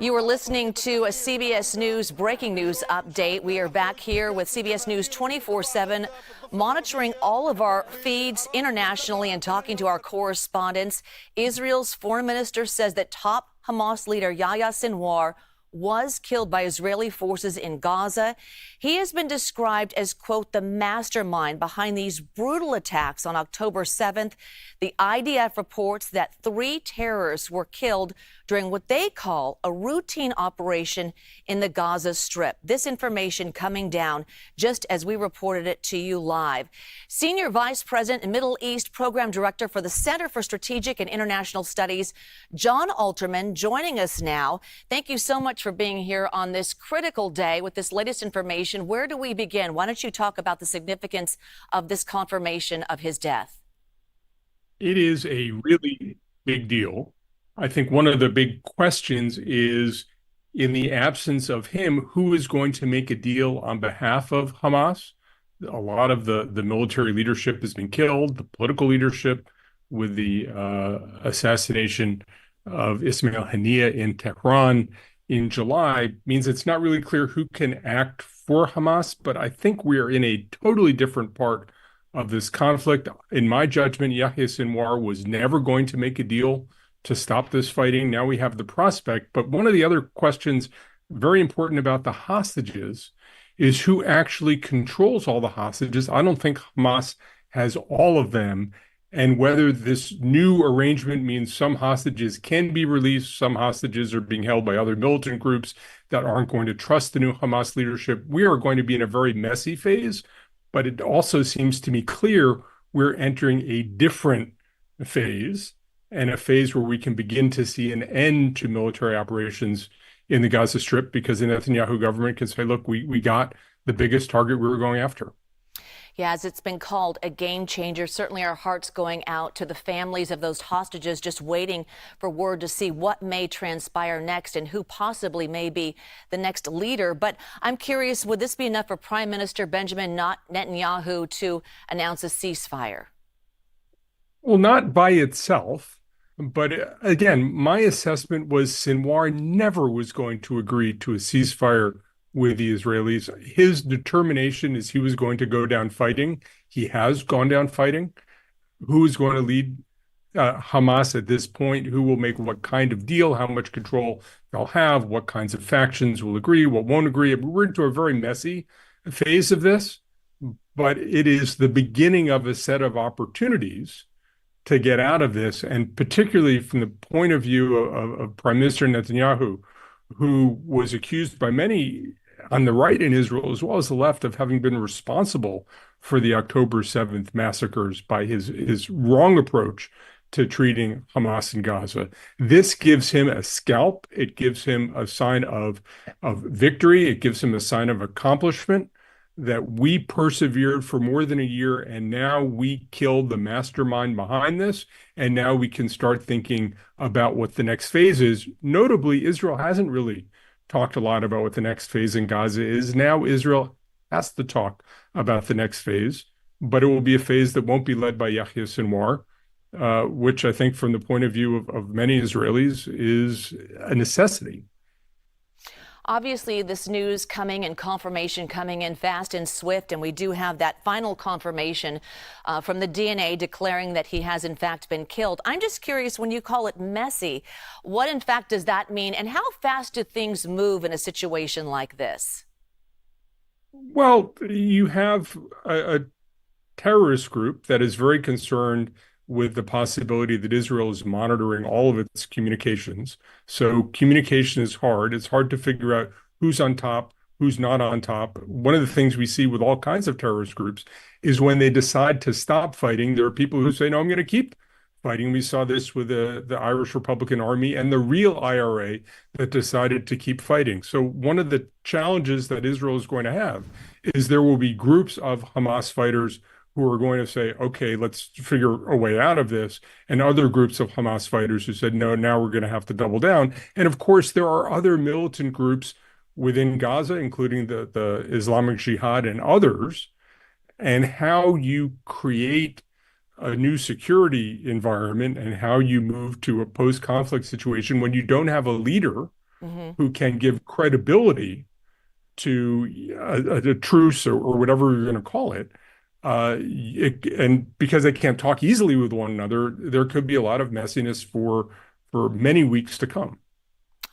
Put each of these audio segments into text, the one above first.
You are listening to a CBS News breaking news update. We are back here with CBS News 24/7, monitoring all of our feeds internationally and talking to our correspondents. Israel's foreign minister says that top Hamas leader Yahya Sinwar was killed by Israeli forces in Gaza. He has been described as, quote, the mastermind behind these brutal attacks on October 7th. The IDF reports that 3 terrorists were killed during what they call a routine operation in the Gaza Strip. This information coming down just as we reported it to you live. Senior Vice President and Middle East Program Director for the Center for Strategic and International Studies, Jon Alterman, joining us now. Thank you so much for being here on this critical day with this latest information. Where do we begin? Why don't you talk about the significance of this confirmation of his death? It is a really big deal. I think one of the big questions is, in the absence of him, who is going to make a deal on behalf of Hamas? A lot of the military leadership has been killed, the political leadership with the assassination of Ismail Haniyeh in Tehran in July means it's not really clear who can act for Hamas, but I think we are in a totally different part of this conflict. In my judgment, Yahya Sinwar was never going to make a deal to stop this fighting. Now we have the prospect. But one of the other questions very important about the hostages is who actually controls all the hostages. I don't think Hamas has all of them. And whether this new arrangement means some hostages can be released, some hostages are being held by other militant groups that aren't going to trust the new Hamas leadership. We are going to be in a very messy phase. But it also seems to me clear we're entering a different phase, and a phase where we can begin to see an end to military operations in the Gaza Strip, because the Netanyahu government can say, look, we got the biggest target we were going after. Yeah, as it's been called a game changer, certainly our hearts going out to the families of those hostages, just waiting for word to see what may transpire next and who possibly may be the next leader. But I'm curious, would this be enough for Prime Minister Benjamin Netanyahu to announce a ceasefire? Well, not by itself. But again, my assessment was Sinwar never was going to agree to a ceasefire with the Israelis. His determination is he was going to go down fighting. He has gone down fighting. Who is going to lead Hamas at this point? Who will make what kind of deal? How much control they'll have? What kinds of factions will agree? What won't agree? We're into a very messy phase of this, but it is the beginning of a set of opportunities to get out of this, and particularly from the point of view of Prime Minister Netanyahu, who was accused by many on the right in Israel, as well as the left, of having been responsible for the October 7th massacres by his wrong approach to treating Hamas in Gaza. This gives him a scalp. It gives him a sign of victory. It gives him a sign of accomplishment, that we persevered for more than a year, and now we killed the mastermind behind this, and now we can start thinking about what the next phase is. Notably, Israel hasn't really talked a lot about what the next phase in Gaza is. Now Israel has to talk about the next phase, but it will be a phase that won't be led by Yahya Sinwar, which I think from the point of view of many Israelis is a necessity. Obviously, this news coming and confirmation coming in fast and swift, and we do have that final confirmation from the DNA declaring that he has in fact been killed. I'm just curious, when you call it messy, what in fact does that mean, and how fast do things move in a situation like this? Well, you have a terrorist group that is very concerned with the possibility that Israel is monitoring all of its communications. So communication is hard. It's hard to figure out who's on top, who's not on top. One of the things we see with all kinds of terrorist groups is when they decide to stop fighting, there are people who say, no, I'm going to keep fighting. We saw this with the Irish Republican Army and the real IRA that decided to keep fighting. So one of the challenges that Israel is going to have is there will be groups of Hamas fighters who are going to say, okay, let's figure a way out of this, and other groups of Hamas fighters who said, no, now we're going to have to double down. And of course, there are other militant groups within Gaza, including the Islamic Jihad and others, and how you create a new security environment and how you move to a post-conflict situation when you don't have a leader who can give credibility to a truce or whatever you're going to call it. And because they can't talk easily with one another, there could be a lot of messiness for many weeks to come.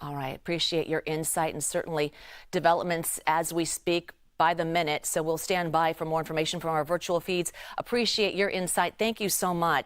All right. Appreciate your insight, and certainly developments as we speak by the minute. So we'll stand by for more information from our virtual feeds. Appreciate your insight. Thank you so much.